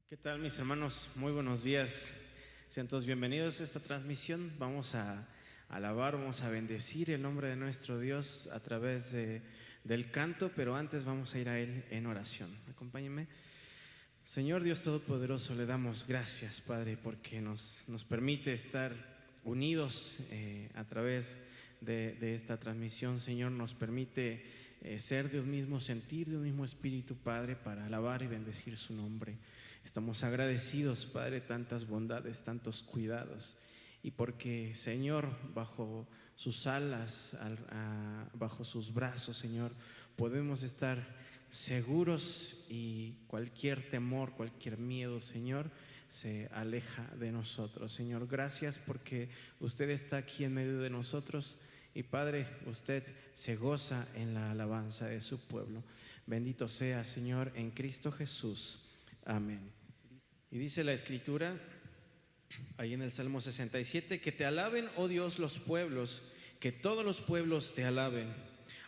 ¿Qué tal, mis hermanos? Muy buenos días. Sean todos bienvenidos a esta transmisión. Vamos a alabar, vamos a bendecir el nombre de nuestro Dios a través del canto, pero antes vamos a ir a Él en oración. Acompáñenme. Señor Dios Todopoderoso, le damos gracias, Padre, porque nos permite estar unidos a través de esta transmisión. Señor, nos permite ser de un mismo sentir, de un mismo espíritu, Padre, para alabar y bendecir su nombre. Estamos agradecidos, Padre, tantas bondades, tantos cuidados, y porque, Señor, bajo sus alas, bajo sus brazos, Señor, podemos estar seguros y cualquier temor, cualquier miedo, Señor, se aleja de nosotros. Señor, gracias porque usted está aquí en medio de nosotros y, Padre, usted se goza en la alabanza de su pueblo. Bendito sea, Señor, en Cristo Jesús. Amén. Y dice la Escritura, ahí en el Salmo 67, que te alaben, oh Dios, los pueblos, que todos los pueblos te alaben.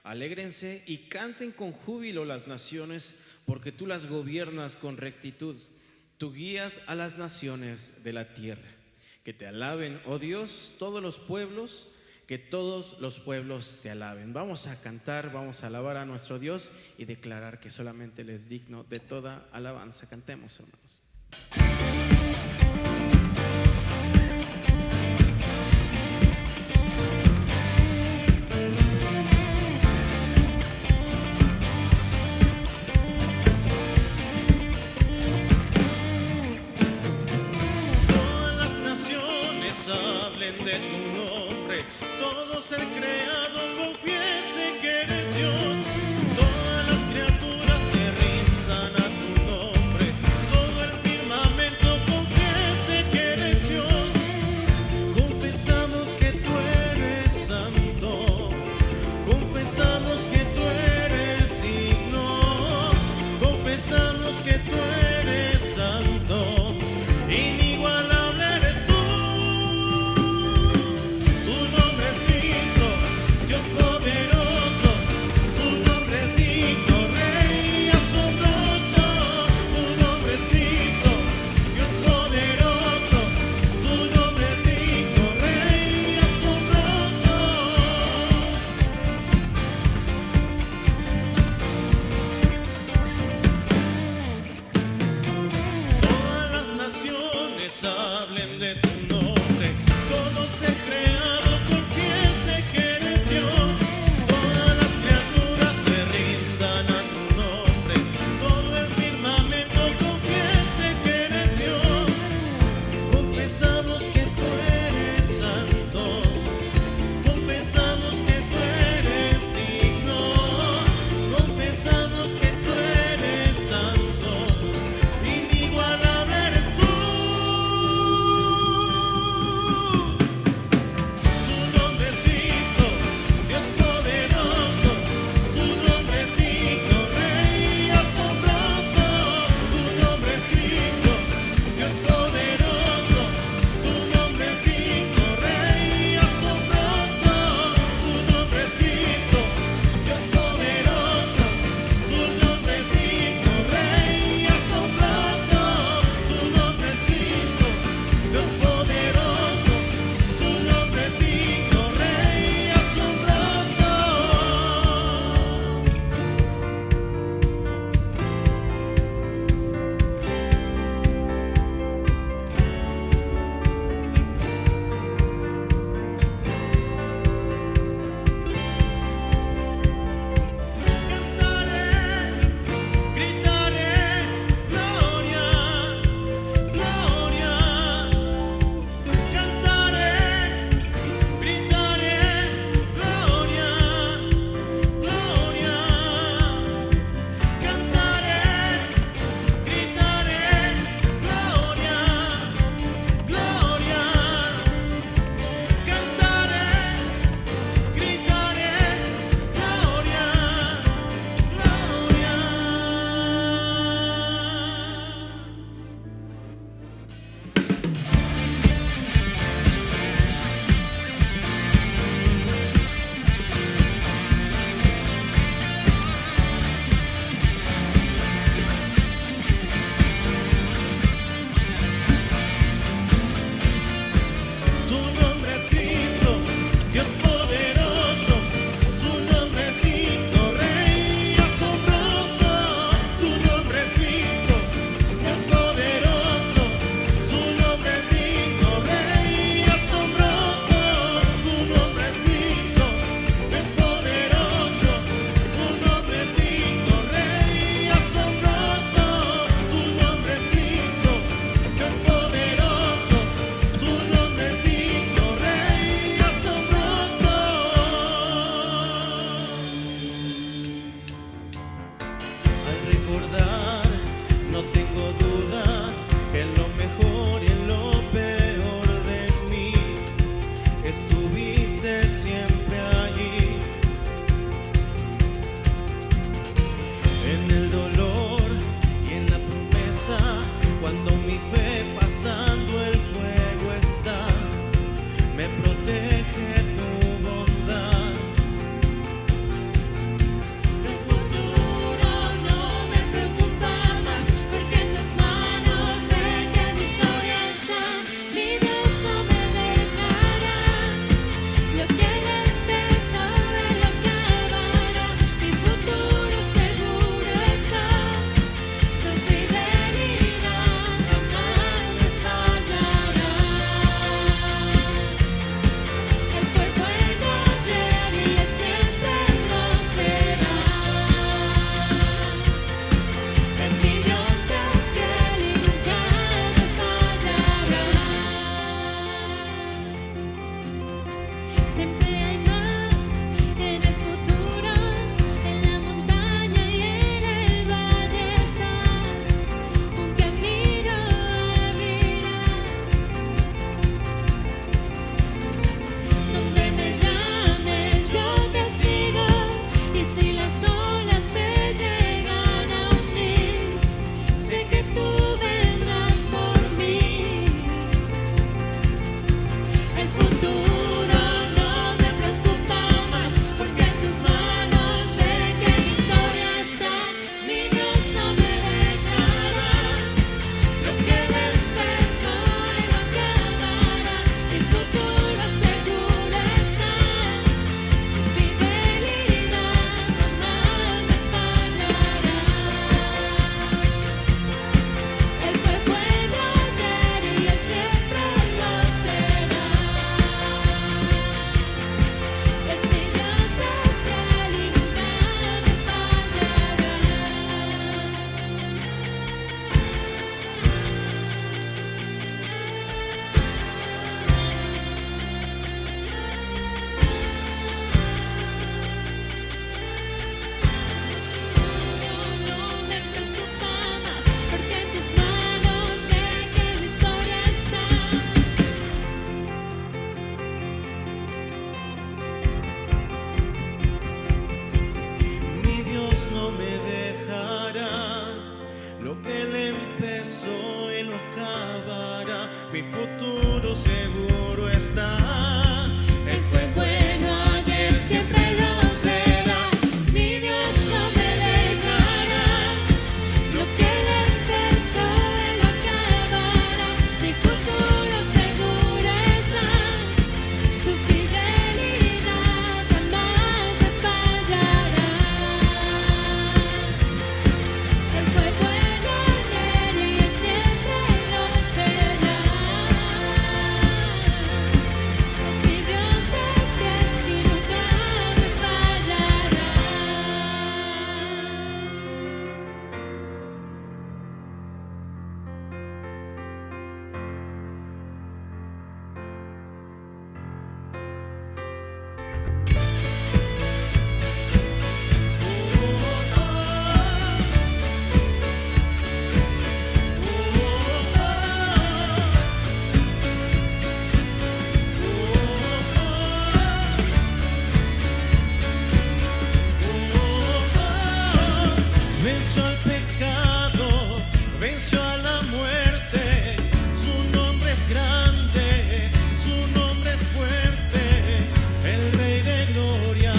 Alégrense y canten con júbilo las naciones, porque tú las gobiernas con rectitud. Tú guías a las naciones de la tierra. Que te alaben, oh Dios, todos los pueblos, que todos los pueblos te alaben. Vamos a cantar, vamos a alabar a nuestro Dios y declarar que solamente Él es digno de toda alabanza. Cantemos, hermanos. Todas las naciones hablen de tu nombre, todo ser creado confiese que eres Dios. Todas las criaturas se rindan a tu nombre, todo el firmamento confiese mi futuro seguro está. Él fue bueno ayer, siempre lo será. Mi Dios no me dejará. Lo que Él empezó, Él lo acabará. Mi futuro seguro está. Su fidelidad jamás me fallará. Él fue bueno ayer y siempre lo será. Mi Dios es fiel y nunca me fallará. Venció al pecado, venció a la muerte. Su nombre es grande, su nombre es fuerte. El Rey de gloria,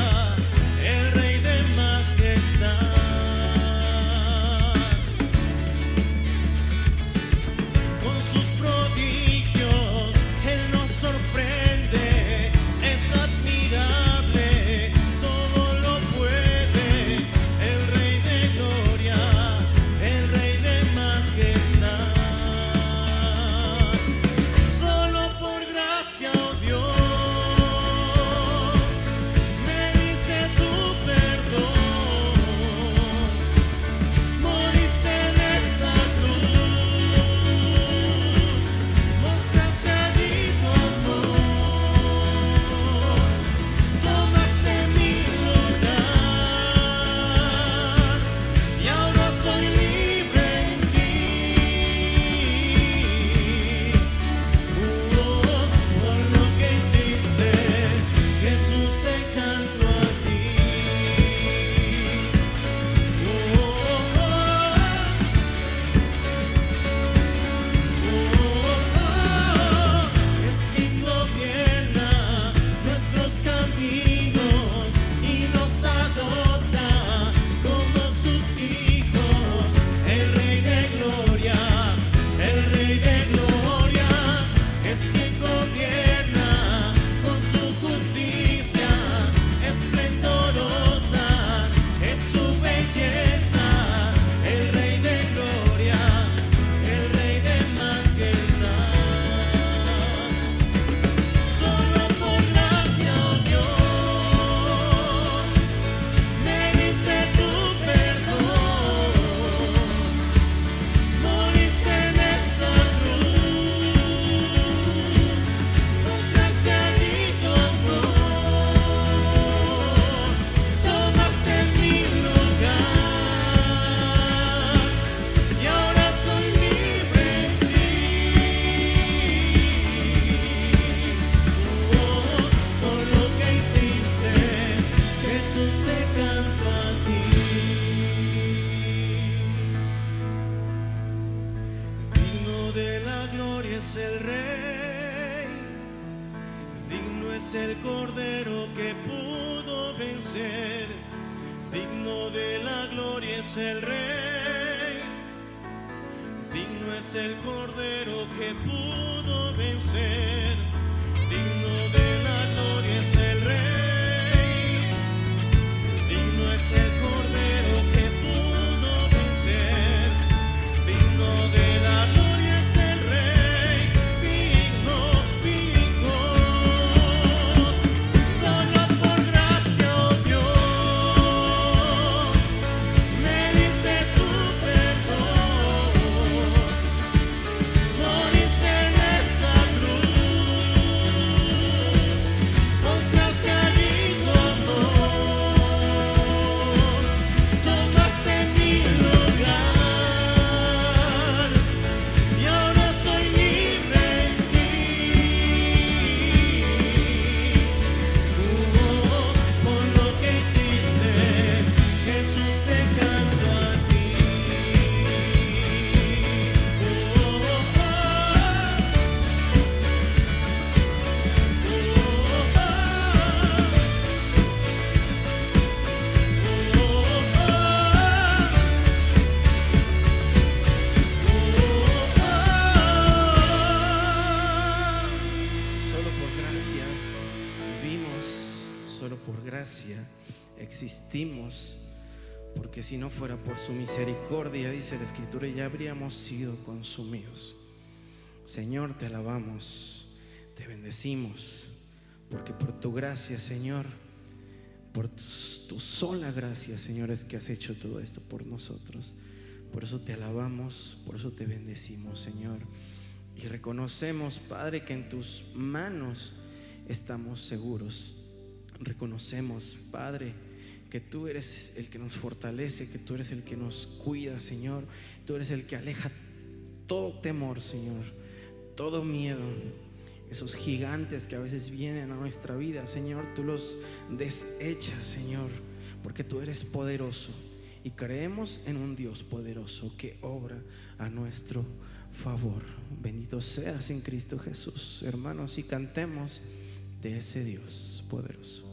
el Rey de majestad. Con sus prodigios Él nos sorprende. Es admirable, todo lo puede. El Rey de gloria, el Rey de majestad. Solo por gracia, oh Dios, me diste tu perdón. Moriste en esa cruz, mostraste allí tu amor. Tomaste mi lugar y ahora soy libre en ti. Por lo que hiciste, Jesús, te canto a ti. Es quien gobierna nuestros caminos y nos adopta como sus hijos. El Rey de gloria, el Rey de gloria, es quien gobierna con su justicia esplendorosa, es su belleza. El Rey de gloria, el Rey de majestad. Solo por gracia, oh Dios, me diste tu perdón. Moriste en esa cruz, mostraste allí tu amor. Tomaste mi lugar y ahora soy libre en ti. Por lo que hiciste, Jesús, te canto a ti. Digno de la gloria es el Rey, digno es el Cordero que pudo vencer. Digno de la gloria es el Rey, digno es el Cordero que pudo vencer. Digno de la gloria es el Rey, digno es el Cordero que pudo vencer. Digno de la gloria es el Rey, digno, digno. Solo por gracia, oh Dios, me diste tu perdón. Moriste en esa cruz, gracia existimos, porque si no fuera por su misericordia, dice la Escritura, ya habríamos sido consumidos. Señor, te alabamos, te bendecimos, porque por tu gracia, Señor, por tu sola gracia, Señor, es que has hecho todo esto por nosotros. Por eso te alabamos, por eso te bendecimos, Señor. Y reconocemos, Padre, que en tus manos estamos seguros. Reconocemos, Padre, que tú eres el que nos fortalece, que tú eres el que nos cuida, Señor. Tú eres el que aleja todo temor, Señor, todo miedo. Esos gigantes que a veces vienen a nuestra vida, Señor, tú los desechas, Señor, porque tú eres poderoso. Y creemos en un Dios poderoso que obra a nuestro favor. Bendito seas en Cristo Jesús. Hermanos, y cantemos de ese Dios poderoso.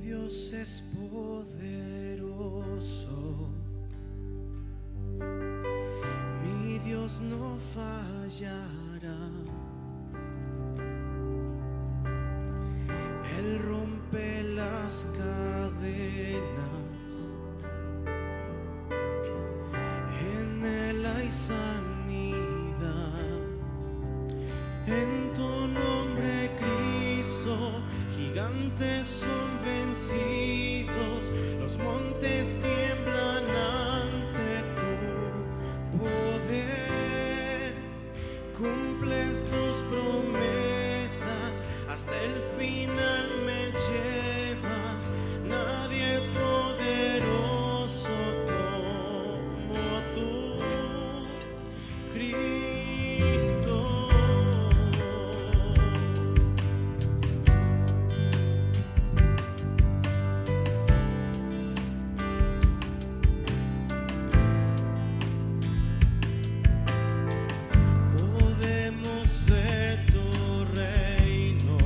Dios es poderoso, mi Dios no fallará. Él rompe las cadenas, en Él hay sanidad. En tu nombre, Cristo, gigantes son vencidos, los montes tiemblan ante tu poder. Cumples tus promesas, hasta el final me llevas. Nadie es poderoso como tú, Cristo. Podemos ver tu reino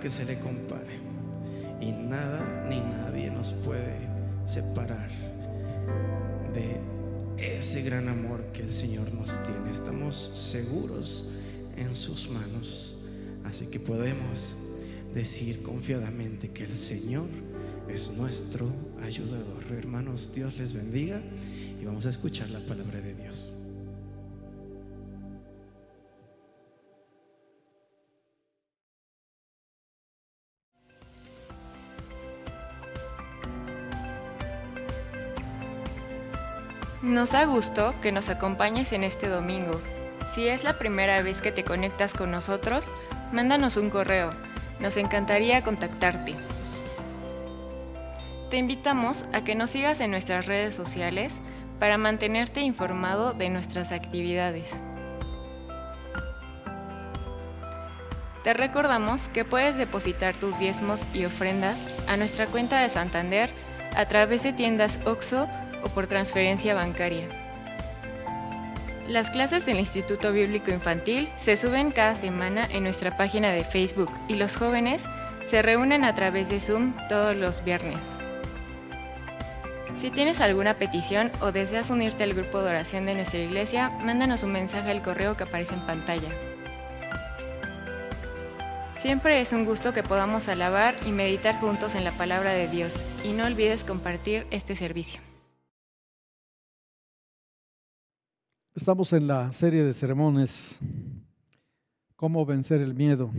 que se le compare. Y nada ni nadie nos puede separar de ese gran amor que el Señor nos tiene. Estamos seguros en sus manos, así que podemos decir confiadamente que el Señor es nuestro ayudador. Hermanos, Dios les bendiga y vamos a escuchar la palabra de Dios. Nos da gusto que nos acompañes en este domingo. Si es la primera vez que te conectas con nosotros, mándanos un correo. Nos encantaría contactarte. Te invitamos a que nos sigas en nuestras redes sociales para mantenerte informado de nuestras actividades. Te recordamos que puedes depositar tus diezmos y ofrendas a nuestra cuenta de Santander a través de tiendas OXXO o por transferencia bancaria. Las clases del Instituto Bíblico Infantil se suben cada semana en nuestra página de Facebook y los jóvenes se reúnen a través de Zoom todos los viernes. Si tienes alguna petición o deseas unirte al grupo de oración de nuestra iglesia, mándanos un mensaje al correo que aparece en pantalla. Siempre es un gusto que podamos alabar y meditar juntos en la palabra de Dios, y no olvides compartir este servicio. Estamos en la serie de sermones, cómo vencer el miedo.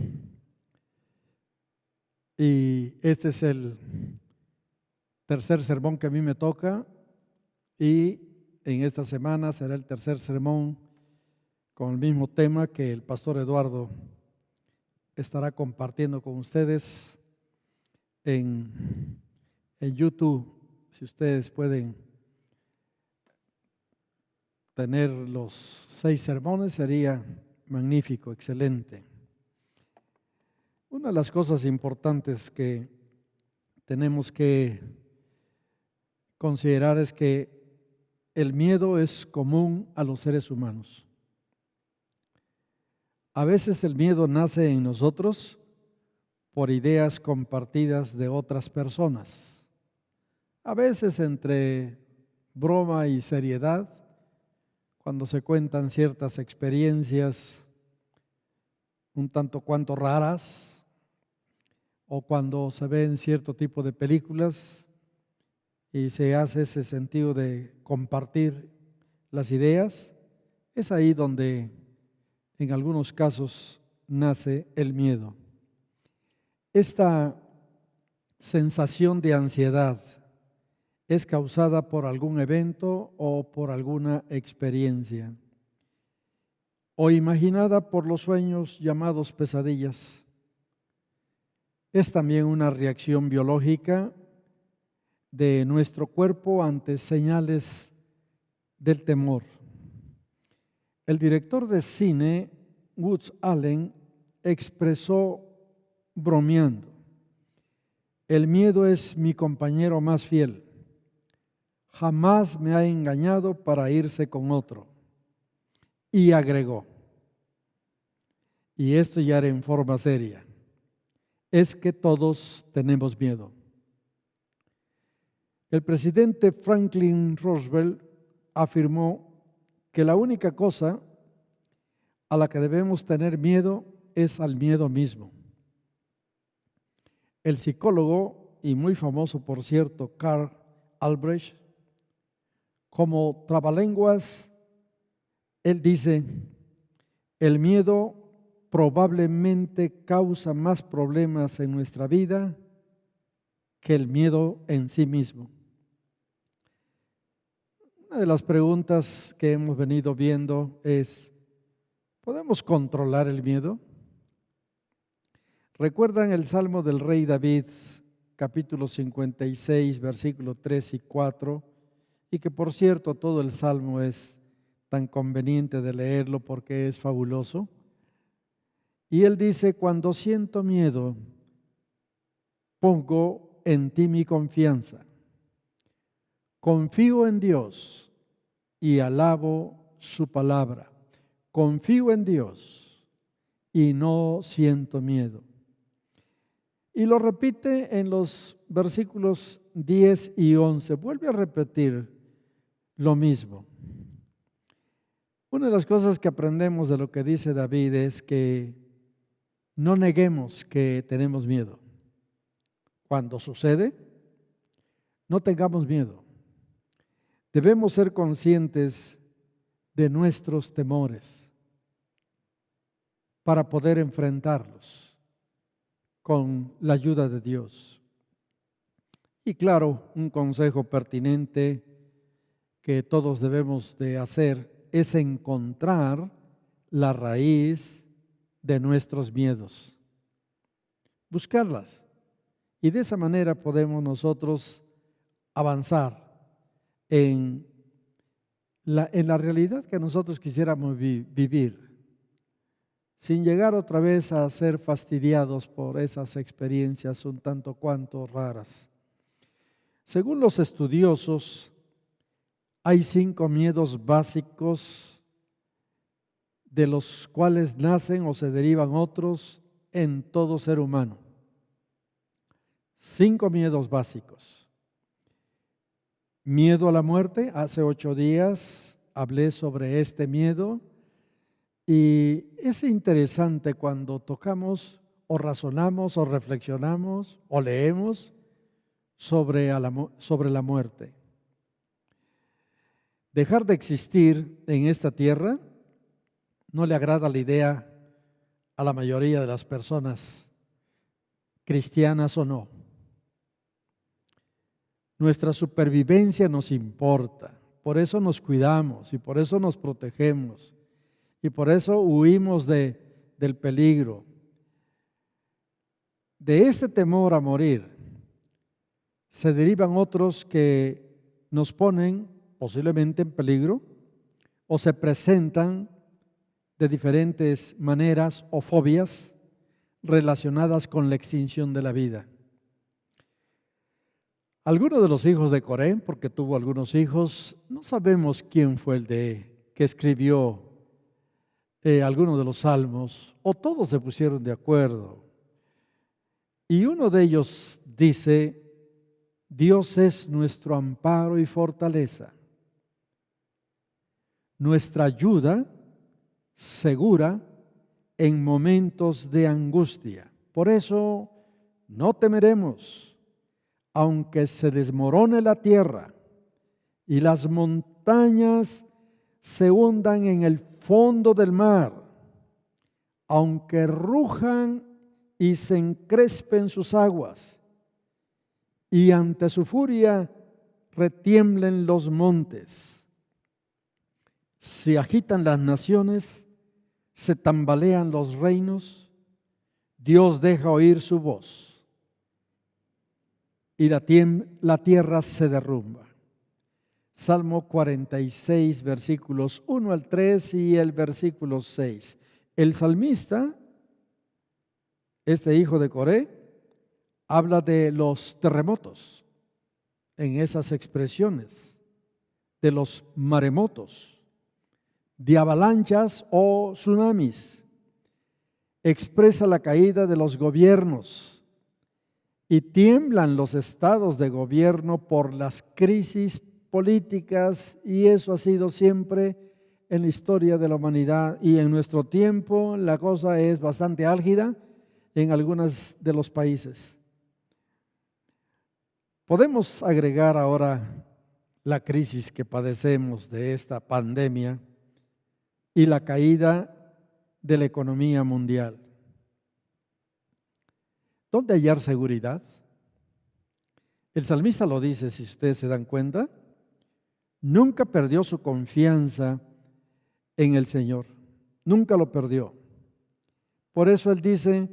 Y este es el tercer sermón que a mí me toca, y en esta semana será el tercer sermón con el mismo tema que el pastor Eduardo estará compartiendo con ustedes en YouTube. Si ustedes pueden tener los 6 sermones, sería magnífico, excelente. Una de las cosas importantes que tenemos que considerar es que el miedo es común a los seres humanos. A veces el miedo nace en nosotros por ideas compartidas de otras personas. A veces entre broma y seriedad, cuando se cuentan ciertas experiencias un tanto cuanto raras, o cuando se ven cierto tipo de películas y se hace ese sentido de compartir las ideas, es ahí donde en algunos casos nace el miedo. Esta sensación de ansiedad es causada por algún evento o por alguna experiencia, o imaginada por los sueños llamados pesadillas. Es también una reacción biológica de nuestro cuerpo ante señales del temor. El director de cine, Woody Allen, expresó bromeando: el miedo es mi compañero más fiel. Jamás me ha engañado para irse con otro. Y agregó, y esto ya era en forma seria, es que todos tenemos miedo. El presidente Franklin Roosevelt afirmó que la única cosa a la que debemos tener miedo es al miedo mismo. El psicólogo, y muy famoso por cierto, Karl Albrecht, como trabalenguas, él dice: el miedo probablemente causa más problemas en nuestra vida que el miedo en sí mismo. Una de las preguntas que hemos venido viendo es: ¿podemos controlar el miedo? ¿Recuerdan el Salmo del rey David, capítulo 56, versículos 3 y 4? Y que por cierto todo el Salmo es tan conveniente de leerlo porque es fabuloso. Y él dice: cuando siento miedo, pongo en ti mi confianza. Confío en Dios y alabo su palabra. Confío en Dios y no siento miedo. Y lo repite en los versículos 10 y 11. Vuelve a repetir lo mismo. Una de las cosas que aprendemos de lo que dice David es que no neguemos que tenemos miedo. Cuando sucede, no tengamos miedo. Debemos ser conscientes de nuestros temores para poder enfrentarlos con la ayuda de Dios. Y claro, un consejo pertinente que todos debemos de hacer es encontrar la raíz de nuestros miedos, buscarlas. Y de esa manera podemos nosotros avanzar en la realidad que nosotros quisiéramos vivir, sin llegar otra vez a ser fastidiados por esas experiencias un tanto cuanto raras. Según los estudiosos, hay 5 miedos básicos de los cuales nacen o se derivan otros en todo ser humano. 5 miedos básicos. Miedo a la muerte. Hace 8 días hablé sobre este miedo y es interesante cuando tocamos o razonamos o reflexionamos o leemos sobre la muerte. Dejar de existir en esta tierra no le agrada la idea a la mayoría de las personas, cristianas o no. Nuestra supervivencia nos importa, por eso nos cuidamos y por eso nos protegemos y por eso huimos del peligro. De este temor a morir se derivan otros que nos ponen posiblemente en peligro o se presentan de diferentes maneras o fobias relacionadas con la extinción de la vida. Algunos de los hijos de Coré, porque tuvo algunos hijos, no sabemos quién fue el que escribió algunos de los salmos, o todos se pusieron de acuerdo. Y uno de ellos dice: Dios es nuestro amparo y fortaleza, nuestra ayuda segura en momentos de angustia. Por eso no temeremos, aunque se desmorone la tierra y las montañas se hundan en el fondo del mar, aunque rujan y se encrespen sus aguas, y ante su furia retiemblen los montes. Se agitan las naciones, se tambalean los reinos, Dios deja oír su voz y la tierra se derrumba. Salmo 46, versículos 1 al 3 y el versículo 6. El salmista, este hijo de Coré, habla de los terremotos en esas expresiones, de los maremotos, de avalanchas o tsunamis. Expresa la caída de los gobiernos y tiemblan los estados de gobierno por las crisis políticas, y eso ha sido siempre en la historia de la humanidad, y en nuestro tiempo la cosa es bastante álgida en algunos de los países. Podemos agregar ahora la crisis que padecemos de esta pandemia y la caída de la economía mundial. ¿Dónde hallar seguridad? El salmista lo dice, si ustedes se dan cuenta, nunca perdió su confianza en el Señor, nunca lo perdió. Por eso él dice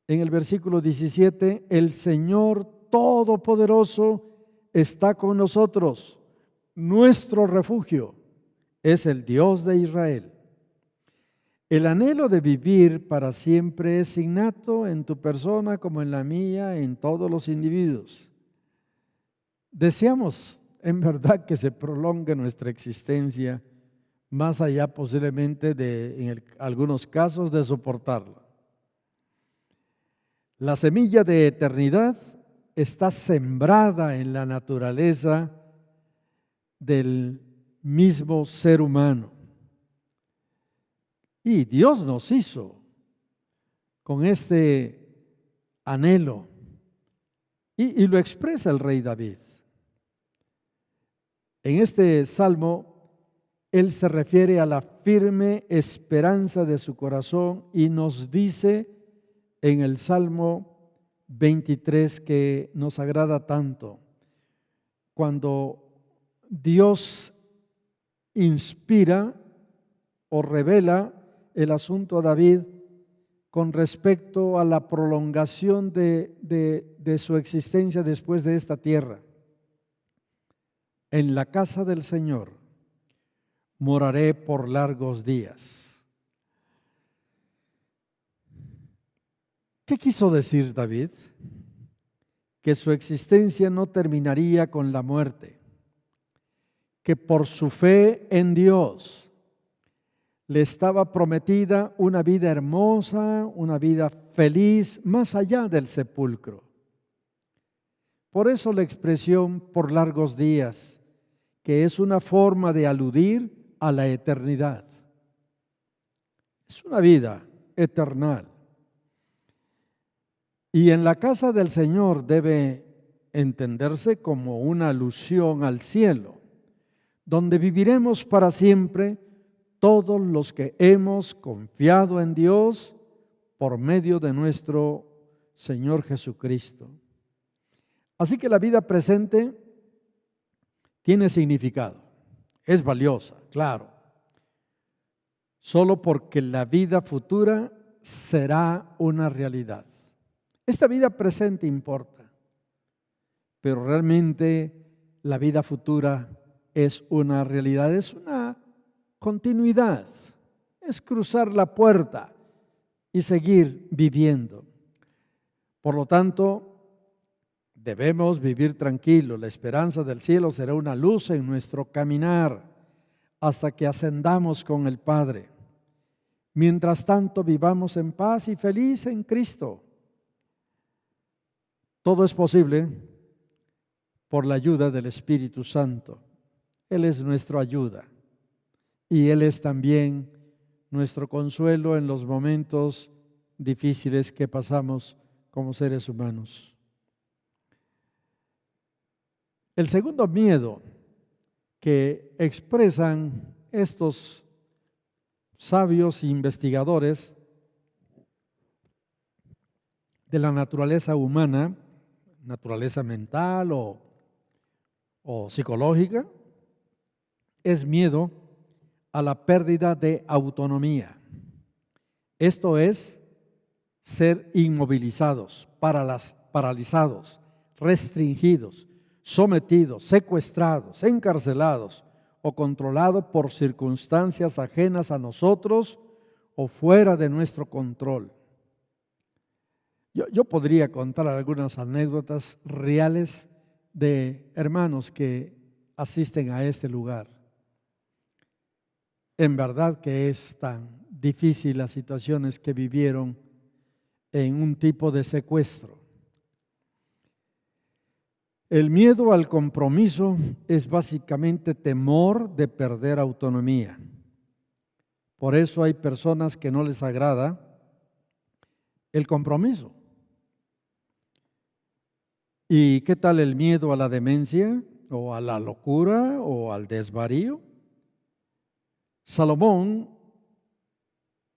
en el versículo 17, el Señor Todopoderoso está con nosotros, nuestro refugio es el Dios de Israel. El anhelo de vivir para siempre es innato en tu persona como en la mía, en todos los individuos. Deseamos en verdad que se prolongue nuestra existencia más allá posiblemente en algunos casos de soportarla. La semilla de eternidad está sembrada en la naturaleza del mismo ser humano. Y Dios nos hizo con este anhelo. Y lo expresa el rey David. En este salmo, él se refiere a la firme esperanza de su corazón y nos dice en el Salmo 23 que nos agrada tanto, cuando Dios inspira o revela el asunto a David con respecto a la prolongación de su existencia después de esta tierra. En la casa del Señor moraré por largos días. ¿Qué quiso decir David? Que su existencia no terminaría con la muerte, que por su fe en Dios le estaba prometida una vida hermosa, una vida feliz, más allá del sepulcro. Por eso la expresión por largos días, que es una forma de aludir a la eternidad. Es una vida eternal. Y en la casa del Señor debe entenderse como una alusión al cielo, donde viviremos para siempre todos los que hemos confiado en Dios por medio de nuestro Señor Jesucristo. Así que la vida presente tiene significado, es valiosa, claro, solo porque la vida futura será una realidad. Esta vida presente importa, pero realmente la vida futura es una realidad, es una continuidad, es cruzar la puerta y seguir viviendo. Por lo tanto, debemos vivir tranquilos. La esperanza del cielo será una luz en nuestro caminar hasta que ascendamos con el Padre. Mientras tanto, vivamos en paz y feliz en Cristo. Todo es posible por la ayuda del Espíritu Santo. Él es nuestra ayuda. Y Él es también nuestro consuelo en los momentos difíciles que pasamos como seres humanos. El segundo miedo que expresan estos sabios e investigadores de la naturaleza humana, naturaleza mental o psicológica, es miedo a la pérdida de autonomía. Esto es ser inmovilizados, paralizados, restringidos, sometidos, secuestrados, encarcelados o controlados por circunstancias ajenas a nosotros o fuera de nuestro control. Yo podría contar algunas anécdotas reales de hermanos que asisten a este lugar. En verdad que es tan difícil las situaciones que vivieron en un tipo de secuestro. El miedo al compromiso es básicamente temor de perder autonomía. Por eso hay personas que no les agrada el compromiso. ¿Y qué tal el miedo a la demencia o a la locura o al desvarío? Salomón,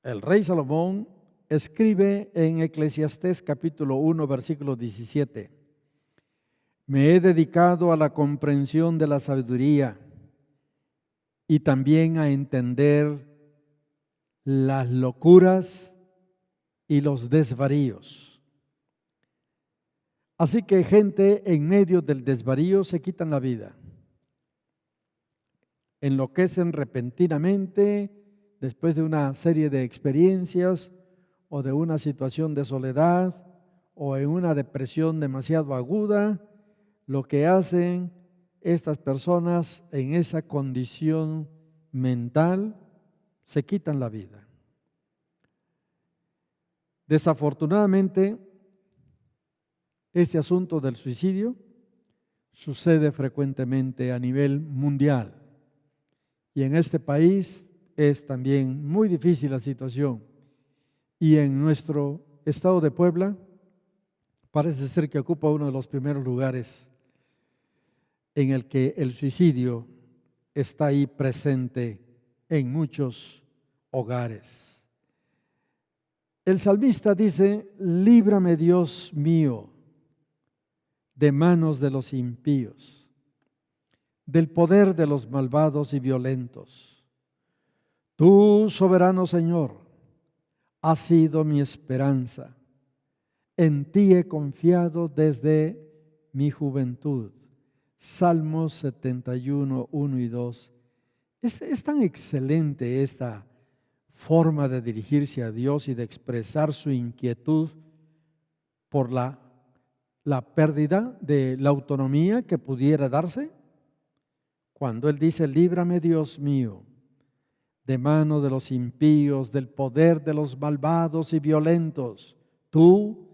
el rey Salomón, escribe en Eclesiastés capítulo 1, versículo 17: me he dedicado a la comprensión de la sabiduría y también a entender las locuras y los desvaríos. Así que gente en medio del desvarío se quitan la vida. Enloquecen repentinamente después de una serie de experiencias o de una situación de soledad o en una depresión demasiado aguda. Lo que hacen estas personas en esa condición mental, se quitan la vida. Desafortunadamente, Este asunto del suicidio sucede frecuentemente a nivel mundial y en este país es también muy difícil la situación. Y en nuestro estado de Puebla parece ser que ocupa uno de los primeros lugares en el que el suicidio está ahí presente en muchos hogares. El salmista dice: líbrame, Dios mío, de manos de los impíos, del poder de los malvados y violentos. Tú, soberano Señor, has sido mi esperanza. En ti he confiado desde mi juventud. Salmos 71, 1 y 2. Es tan excelente esta forma de dirigirse a Dios y de expresar su inquietud por la pérdida de la autonomía que pudiera darse. Cuando Él dice: líbrame, Dios mío, de mano de los impíos, del poder de los malvados y violentos. Tú,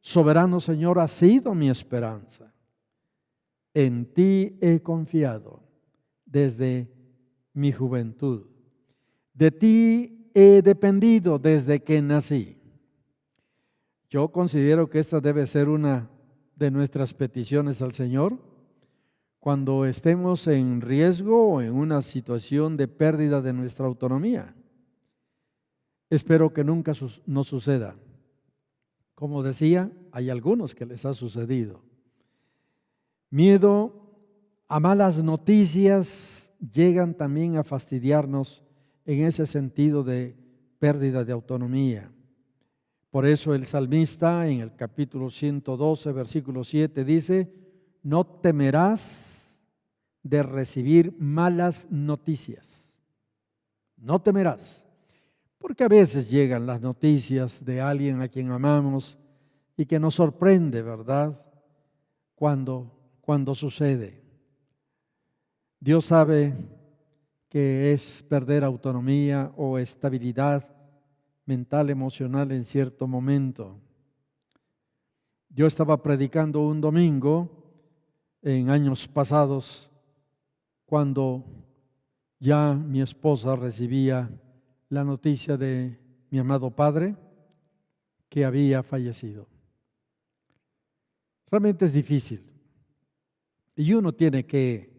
soberano Señor, has sido mi esperanza. En ti he confiado desde mi juventud. De ti he dependido desde que nací. Yo considero que esta debe ser una de nuestras peticiones al Señor cuando estemos en riesgo o en una situación de pérdida de nuestra autonomía. Espero que nunca nos suceda. Como decía, hay algunos que les ha sucedido. Miedo a malas noticias llegan también a fastidiarnos en ese sentido de pérdida de autonomía. Por eso el salmista en el capítulo 112, versículo 7 dice: no temerás de recibir malas noticias. No temerás. Porque a veces llegan las noticias de alguien a quien amamos y que nos sorprende, ¿verdad? Cuando sucede. Dios sabe que es perder autonomía o estabilidad mental, emocional en cierto momento. Yo estaba predicando un domingo en años pasados cuando ya mi esposa recibía la noticia de mi amado padre que había fallecido. Realmente es difícil y uno tiene que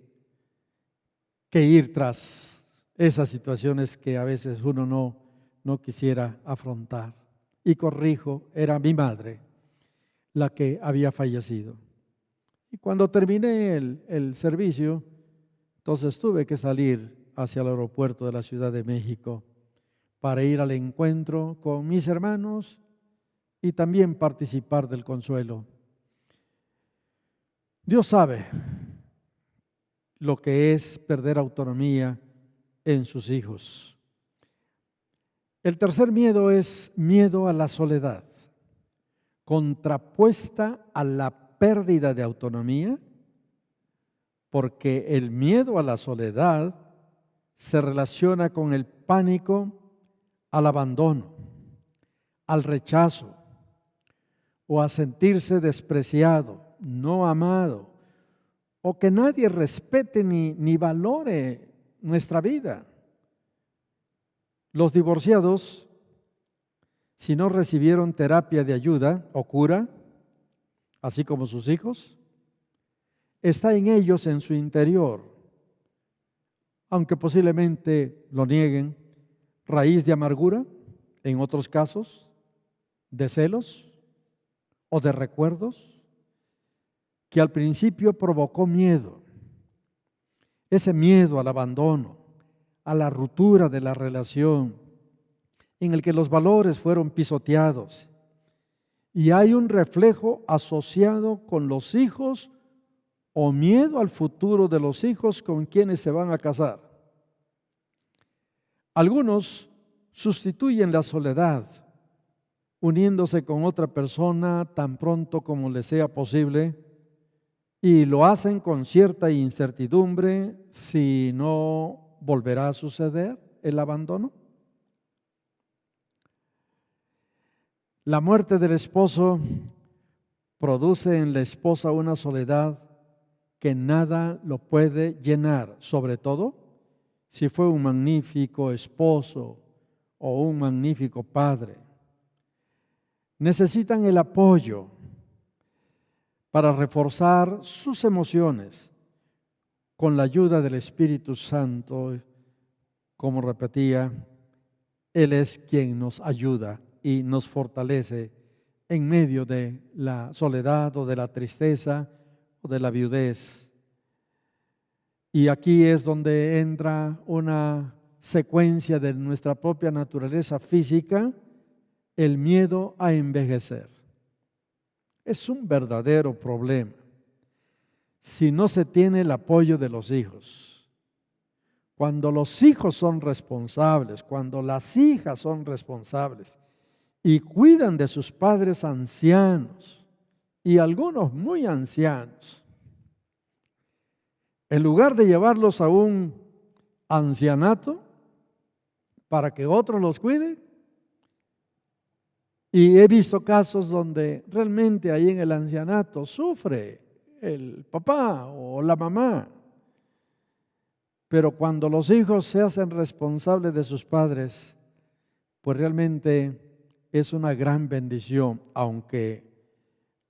ir tras esas situaciones que a veces uno no quisiera afrontar. Y corrijo, era mi madre la que había fallecido. Y cuando terminé el servicio, entonces tuve que salir hacia el aeropuerto de la Ciudad de México para ir al encuentro con mis hermanos y también participar del consuelo. Dios sabe lo que es perder autonomía en sus hijos. El tercer miedo es miedo a la soledad, contrapuesta a la pérdida de autonomía, porque el miedo a la soledad se relaciona con el pánico al abandono, al rechazo o a sentirse despreciado, no amado, o que nadie respete ni valore nuestra vida. Los divorciados, si no recibieron terapia de ayuda o cura, así como sus hijos, está en ellos, en su interior, aunque posiblemente lo nieguen, raíz de amargura, en otros casos, de celos o de recuerdos, que al principio provocó miedo. Ese miedo al abandono, a la ruptura de la relación, en el que los valores fueron pisoteados. Y hay un reflejo asociado con los hijos o miedo al futuro de los hijos con quienes se van a casar. Algunos sustituyen la soledad uniéndose con otra persona tan pronto como les sea posible y lo hacen con cierta incertidumbre si no volverá a suceder el abandono. La muerte del esposo produce en la esposa una soledad que nada lo puede llenar, sobre todo si fue un magnífico esposo o un magnífico padre. Necesitan el apoyo para reforzar sus emociones con la ayuda del Espíritu Santo. Como repetía, Él es quien nos ayuda y nos fortalece en medio de la soledad o de la tristeza o de la viudez. Y aquí es donde entra una secuencia de nuestra propia naturaleza física, el miedo a envejecer. Es un verdadero problema si no se tiene el apoyo de los hijos. Cuando los hijos son responsables, cuando las hijas son responsables y cuidan de sus padres ancianos y algunos muy ancianos, en lugar de llevarlos a un ancianato para que otros los cuiden, y he visto casos donde realmente ahí en el ancianato sufre el papá o la mamá, pero cuando los hijos se hacen responsables de sus padres, pues realmente es una gran bendición, aunque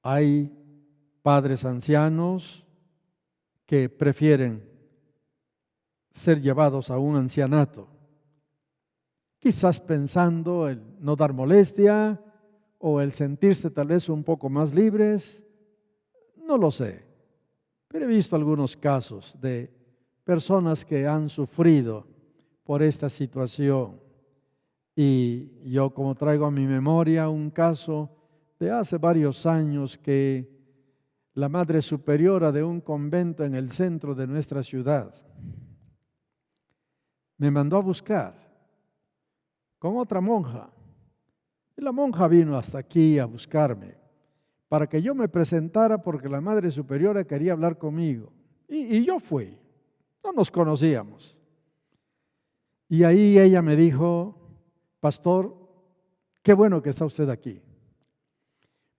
hay padres ancianos que prefieren ser llevados a un ancianato, quizás pensando el no dar molestia o el sentirse tal vez un poco más libres, no lo sé, pero he visto algunos casos de personas que han sufrido por esta situación. Y yo, como traigo a mi memoria un caso de hace varios años, que la madre superiora de un convento en el centro de nuestra ciudad me mandó a buscar con otra monja. Y la monja vino hasta aquí a buscarme para que yo me presentara, porque la madre superiora quería hablar conmigo. Y yo fui, no nos conocíamos. Y ahí ella me dijo: pastor, qué bueno que está usted aquí,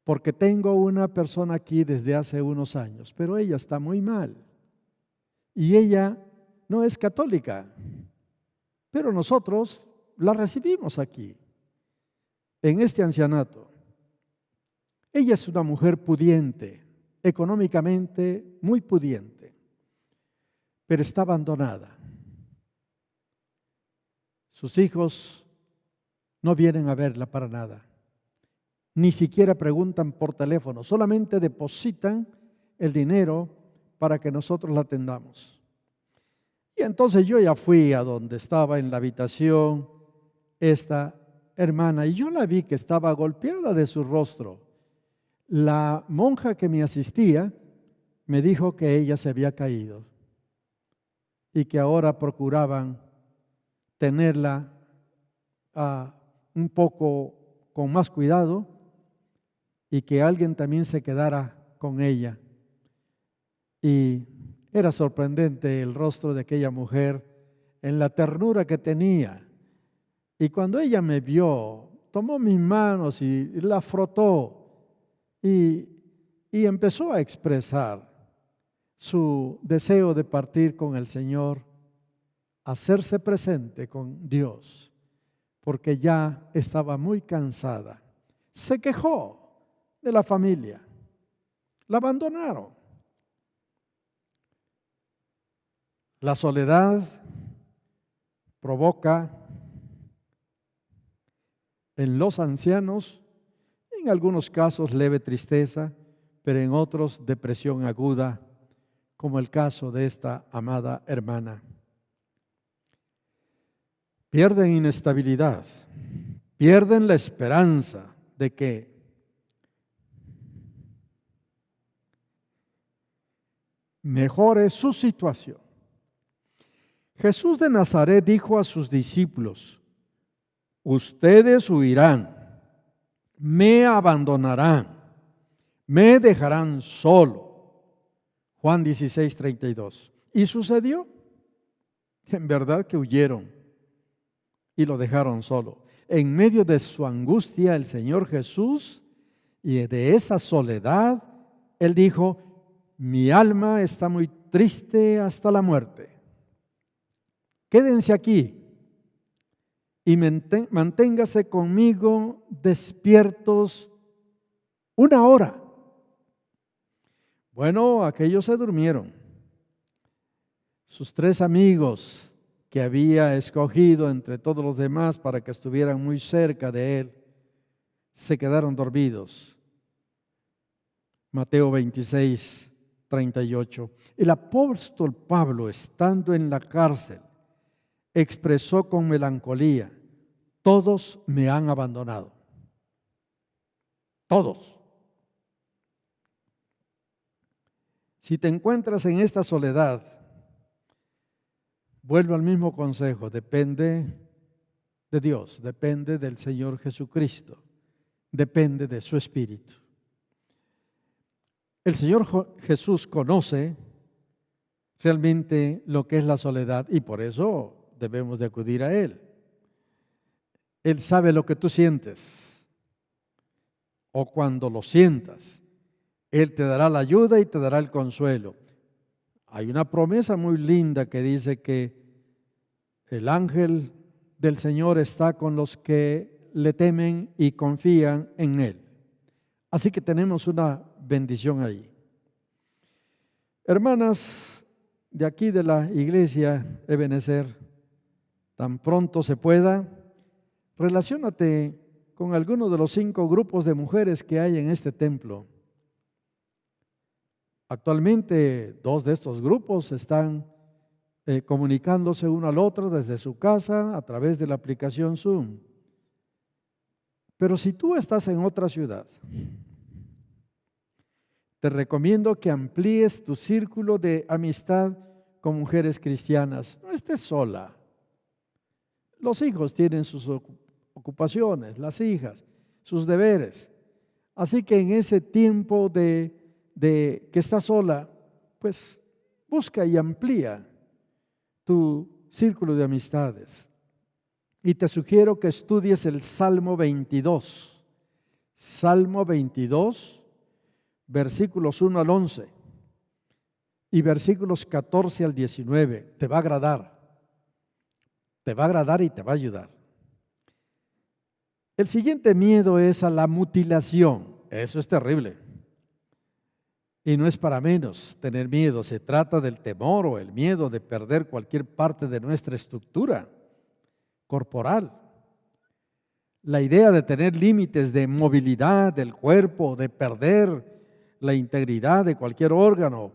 porque tengo una persona aquí desde hace unos años, pero ella está muy mal. Y ella no es católica, pero nosotros la recibimos aquí, en este ancianato. Ella es una mujer pudiente, económicamente muy pudiente, pero está abandonada. Sus hijos no vienen a verla para nada, ni siquiera preguntan por teléfono, solamente depositan el dinero para que nosotros la atendamos. Y entonces yo ya fui a donde estaba en la habitación esta hermana, y yo la vi que estaba golpeada de su rostro. La monja que me asistía me dijo que ella se había caído y que ahora procuraban tenerla un poco con más cuidado, y que alguien también se quedara con ella. Y era sorprendente el rostro de aquella mujer en la ternura que tenía. Y cuando ella me vio, tomó mis manos y la frotó y empezó a expresar su deseo de partir con el Señor, hacerse presente con Dios, porque ya estaba muy cansada. Se quejó de la familia, la abandonaron. La soledad provoca en los ancianos, en algunos casos leve tristeza, pero en otros depresión aguda, como el caso de esta amada hermana. Pierden inestabilidad, pierden la esperanza de que mejore su situación. Jesús de Nazaret dijo a sus discípulos: ustedes huirán, me abandonarán, me dejarán solo. Juan 16:32. Y sucedió. En verdad que huyeron y lo dejaron solo. En medio de su angustia, el Señor Jesús Y de esa soledad, él dijo, mi alma está muy triste hasta la muerte. Quédense aquí y manténgase conmigo despiertos 1 hora. Bueno, aquellos se durmieron. Sus 3 amigos que había escogido entre todos los demás para que estuvieran muy cerca de él, se quedaron dormidos. Mateo 26, 38. El apóstol Pablo, estando en la cárcel, expresó con melancolía, todos me han abandonado. Todos. Si te encuentras en esta soledad, vuelvo al mismo consejo, depende de Dios, depende del Señor Jesucristo, depende de su Espíritu. El Señor Jesús conoce realmente lo que es la soledad y por eso debemos de acudir a Él. Él sabe lo que tú sientes o cuando lo sientas. Él te dará la ayuda y te dará el consuelo. Hay una promesa muy linda que dice que el ángel del Señor está con los que le temen y confían en Él. Así que tenemos una bendición ahí. Hermanas de aquí de la iglesia Ebenezer, tan pronto se pueda, relaciónate con alguno de los 5 grupos de mujeres que hay en este templo. Actualmente 2 de estos grupos están comunicándose uno al otro desde su casa a través de la aplicación Zoom. Pero si tú estás en otra ciudad, te recomiendo que amplíes tu círculo de amistad con mujeres cristianas. No estés sola. Los hijos tienen sus ocupaciones, las hijas, sus deberes. Así que en ese tiempo de que estás sola, pues busca y amplía tu círculo de amistades. Y te sugiero que estudies el Salmo 22. Salmo 22, versículos 1 al 11 y versículos 14 al 19. Te va a agradar. Te va a agradar y te va a ayudar. El siguiente miedo es a la mutilación. Eso es terrible. Y no es para menos tener miedo. Se trata del temor o el miedo de perder cualquier parte de nuestra estructura corporal. La idea de tener límites de movilidad del cuerpo, de perder la integridad de cualquier órgano,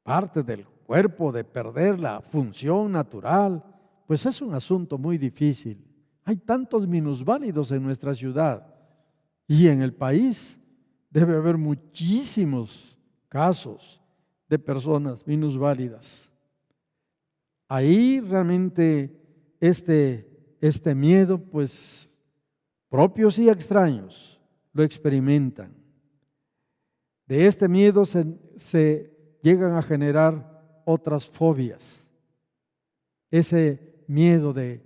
parte del cuerpo, de perder la función natural, pues es un asunto muy difícil. Hay tantos minusválidos en nuestra ciudad y en el país debe haber muchísimos casos de personas minusválidas. Ahí realmente este miedo, pues propios y extraños, lo experimentan. De este miedo se llegan a generar otras fobias. Ese miedo de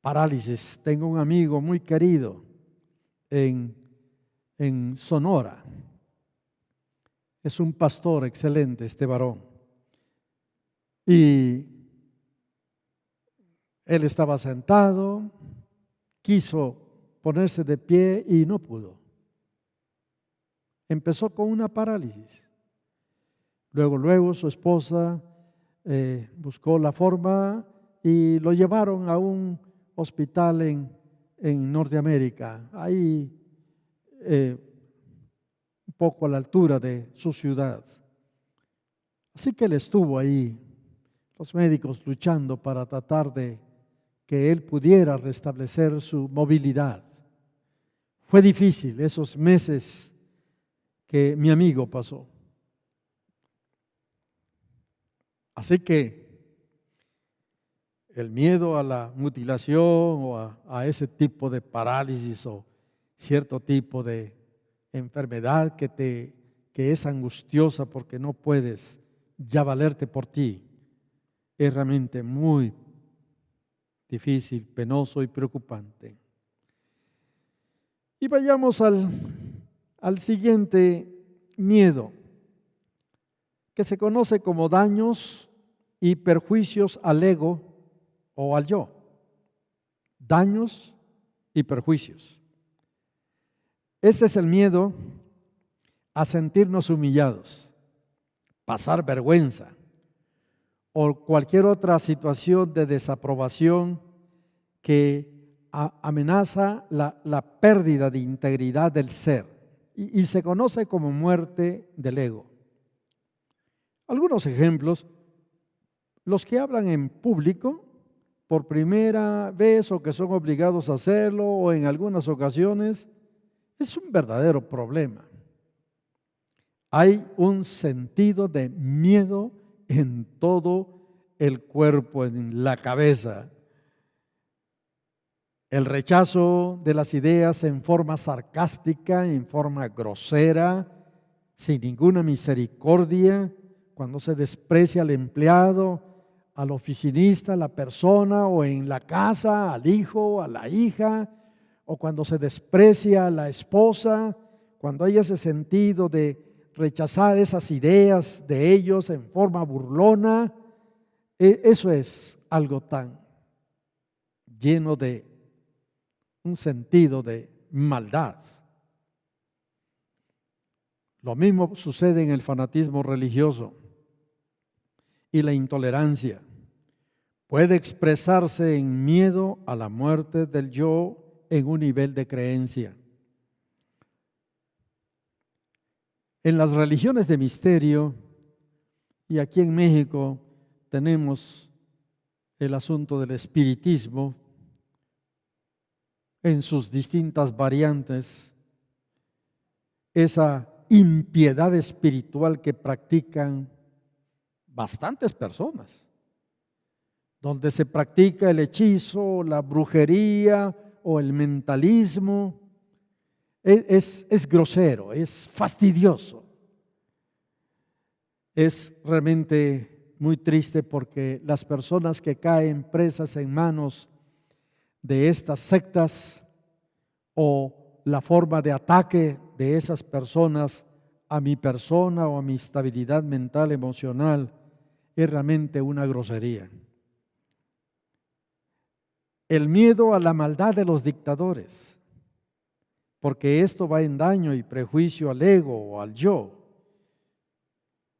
parálisis. Tengo un amigo muy querido en Sonora. Es un pastor excelente este varón. Y él estaba sentado, quiso ponerse de pie y no pudo. Empezó con una parálisis. Luego su esposa buscó la forma y lo llevaron a un hospital en Norteamérica, ahí un poco a la altura de su ciudad. Así que él estuvo ahí, los médicos luchando para tratar de que él pudiera restablecer su movilidad. Fue difícil esos meses que mi amigo pasó. Así que el miedo a la mutilación o a ese tipo de parálisis o cierto tipo de enfermedad que es angustiosa porque no puedes ya valerte por ti, es realmente muy difícil, penoso y preocupante. Y vayamos al siguiente miedo, que se conoce como daños y perjuicios al ego o al yo. Daños y perjuicios. Este es el miedo a sentirnos humillados, pasar vergüenza o cualquier otra situación de desaprobación que amenaza la pérdida de integridad del ser y se conoce como muerte del ego. Algunos ejemplos: los que hablan en público por primera vez o que son obligados a hacerlo o en algunas ocasiones, es un verdadero problema. Hay un sentido de miedo en todo el cuerpo, en la cabeza. El rechazo de las ideas en forma sarcástica, en forma grosera, sin ninguna misericordia, cuando se desprecia al empleado, al oficinista, a la persona, o en la casa, al hijo, a la hija, o cuando se desprecia a la esposa, cuando hay ese sentido de rechazar esas ideas de ellos en forma burlona, eso es algo tan lleno de un sentido de maldad. Lo mismo sucede en el fanatismo religioso y la intolerancia. Puede expresarse en miedo a la muerte del yo en un nivel de creencia. En las religiones de misterio, y aquí en México tenemos el asunto del espiritismo en sus distintas variantes, esa impiedad espiritual que practican bastantes personas, donde se practica el hechizo, la brujería o el mentalismo. Es grosero, es fastidioso. Es realmente muy triste porque las personas que caen presas en manos de estas sectas o la forma de ataque de esas personas a mi persona o a mi estabilidad mental, emocional, es realmente una grosería. El miedo a la maldad de los dictadores, porque esto va en daño y prejuicio al ego o al yo.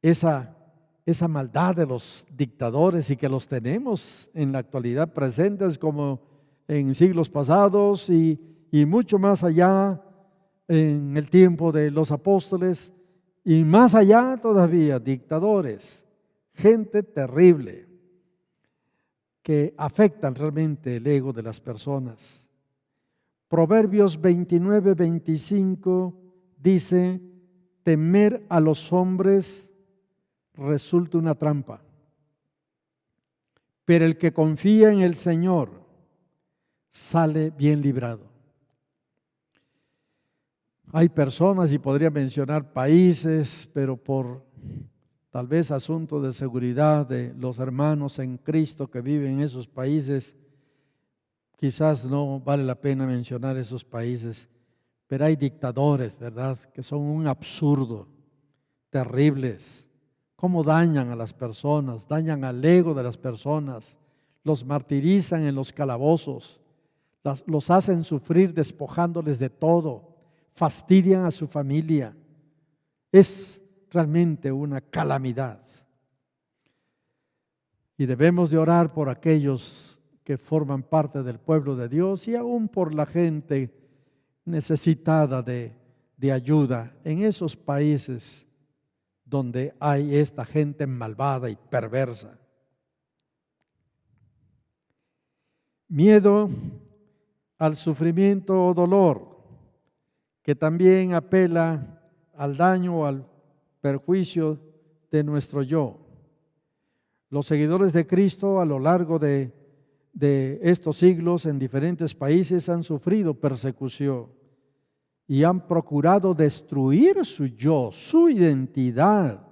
Esa maldad de los dictadores, y que los tenemos en la actualidad presentes como en siglos pasados y mucho más allá en el tiempo de los apóstoles y más allá todavía, dictadores, gente terrible que afectan realmente el ego de las personas. Proverbios 29-25 dice: temer a los hombres resulta una trampa, pero el que confía en el Señor sale bien librado. Hay personas, y podría mencionar países, pero por tal vez asuntos de seguridad de los hermanos en Cristo que viven en esos países, quizás no vale la pena mencionar esos países, pero hay dictadores, ¿verdad?, que son un absurdo, terribles. Cómo dañan a las personas, dañan al ego de las personas, los martirizan en los calabozos, los hacen sufrir despojándoles de todo, fastidian a su familia. Es realmente una calamidad. Y debemos de orar por aquellos que forman parte del pueblo de Dios y aún por la gente necesitada de ayuda en esos países donde hay esta gente malvada y perversa. Miedo al sufrimiento o dolor, que también apela al daño o al perjuicio de nuestro yo. Los seguidores de Cristo a lo largo de estos siglos en diferentes países han sufrido persecución y han procurado destruir su yo, su identidad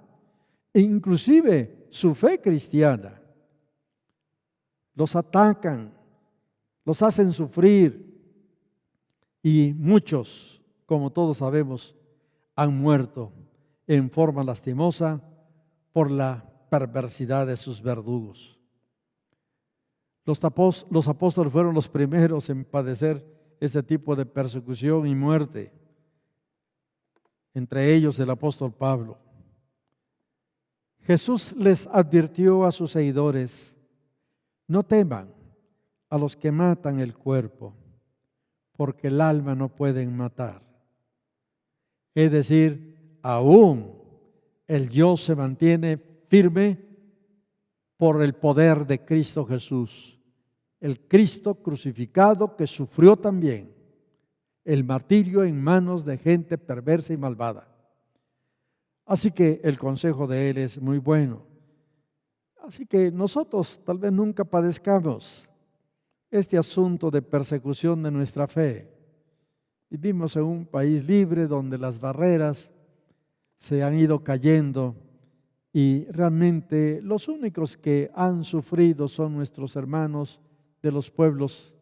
e inclusive su fe cristiana. Los atacan, los hacen sufrir y muchos, como todos sabemos, han muerto en forma lastimosa por la perversidad de sus verdugos. Los apóstoles fueron los primeros en padecer este tipo de persecución y muerte, entre ellos el apóstol Pablo. Jesús les advirtió a sus seguidores: no teman a los que matan el cuerpo, porque el alma no pueden matar. Es decir, aún el Dios se mantiene firme por el poder de Cristo Jesús, el Cristo crucificado que sufrió también el martirio en manos de gente perversa y malvada. Así que el consejo de Él es muy bueno. Así que nosotros tal vez nunca padezcamos este asunto de persecución de nuestra fe. Vivimos en un país libre donde las barreras se han ido cayendo y realmente los únicos que han sufrido son nuestros hermanos de los pueblos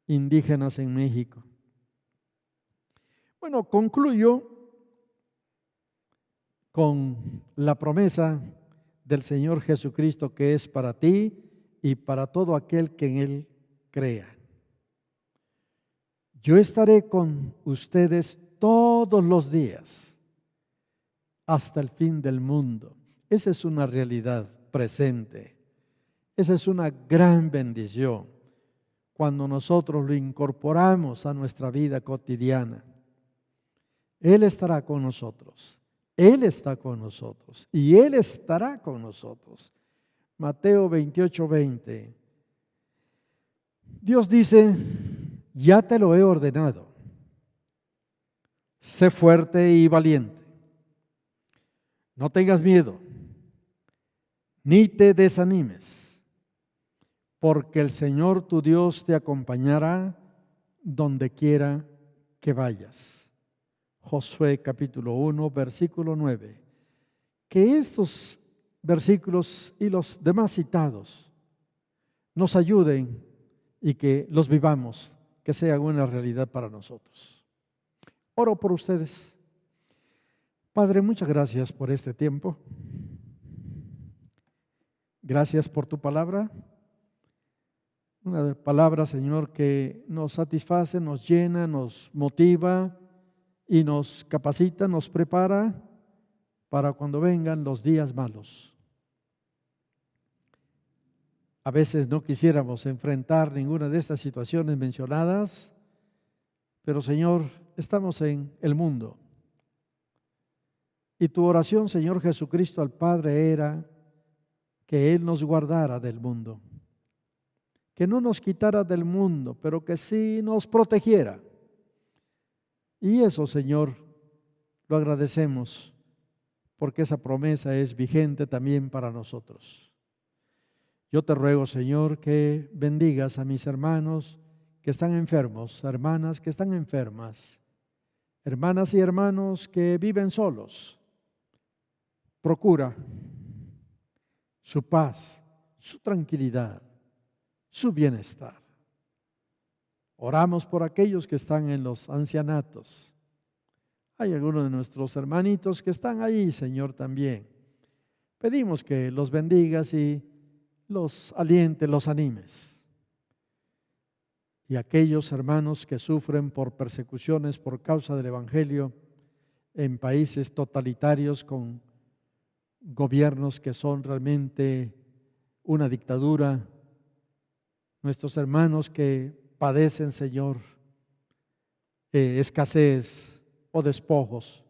indígenas en México. Bueno, concluyo con la promesa del Señor Jesucristo que es para ti y para todo aquel que en Él crea. Yo estaré con ustedes todos los días hasta el fin del mundo. Esa es una realidad presente. Esa es una gran bendición cuando nosotros lo incorporamos a nuestra vida cotidiana. Él estará con nosotros. Él está con nosotros y Él estará con nosotros. Mateo 28:20. Dios dice: ya te lo he ordenado. Sé fuerte y valiente. No tengas miedo, ni te desanimes, porque el Señor tu Dios te acompañará donde quiera que vayas. Josué capítulo 1, versículo 9. Que estos versículos y los demás citados nos ayuden y que los vivamos, que sea una realidad para nosotros. Oro por ustedes. Padre, muchas gracias por este tiempo. Gracias por tu palabra. Una palabra, Señor, que nos satisface, nos llena, nos motiva y nos capacita, nos prepara para cuando vengan los días malos. A veces no quisiéramos enfrentar ninguna de estas situaciones mencionadas, pero Señor, estamos en el mundo. Y tu oración, Señor Jesucristo, al Padre era que Él nos guardara del mundo, que no nos quitara del mundo, pero que sí nos protegiera. Y eso, Señor, lo agradecemos, porque esa promesa es vigente también para nosotros. Yo te ruego, Señor, que bendigas a mis hermanos que están enfermos, hermanas que están enfermas, hermanas y hermanos que viven solos. Procura su paz, su tranquilidad, su bienestar. Oramos por aquellos que están en los ancianatos. Hay algunos de nuestros hermanitos que están ahí, Señor, también. Pedimos que los bendigas y los alientes, los animes. Y aquellos hermanos que sufren por persecuciones por causa del Evangelio en países totalitarios con gobiernos que son realmente una dictadura, nuestros hermanos que padecen, Señor, escasez o despojos,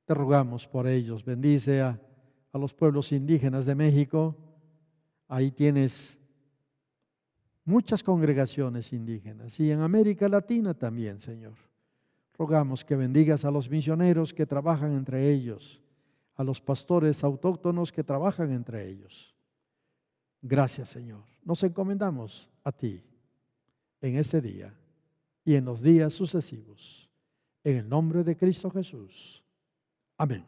te rogamos por ellos. Bendice a los pueblos indígenas de México. Ahí tienes muchas congregaciones indígenas y en América Latina también, Señor. Rogamos que bendigas a los misioneros que trabajan entre ellos, a los pastores autóctonos que trabajan entre ellos. Gracias, Señor. Nos encomendamos a ti en este día y en los días sucesivos. En el nombre de Cristo Jesús. Amén.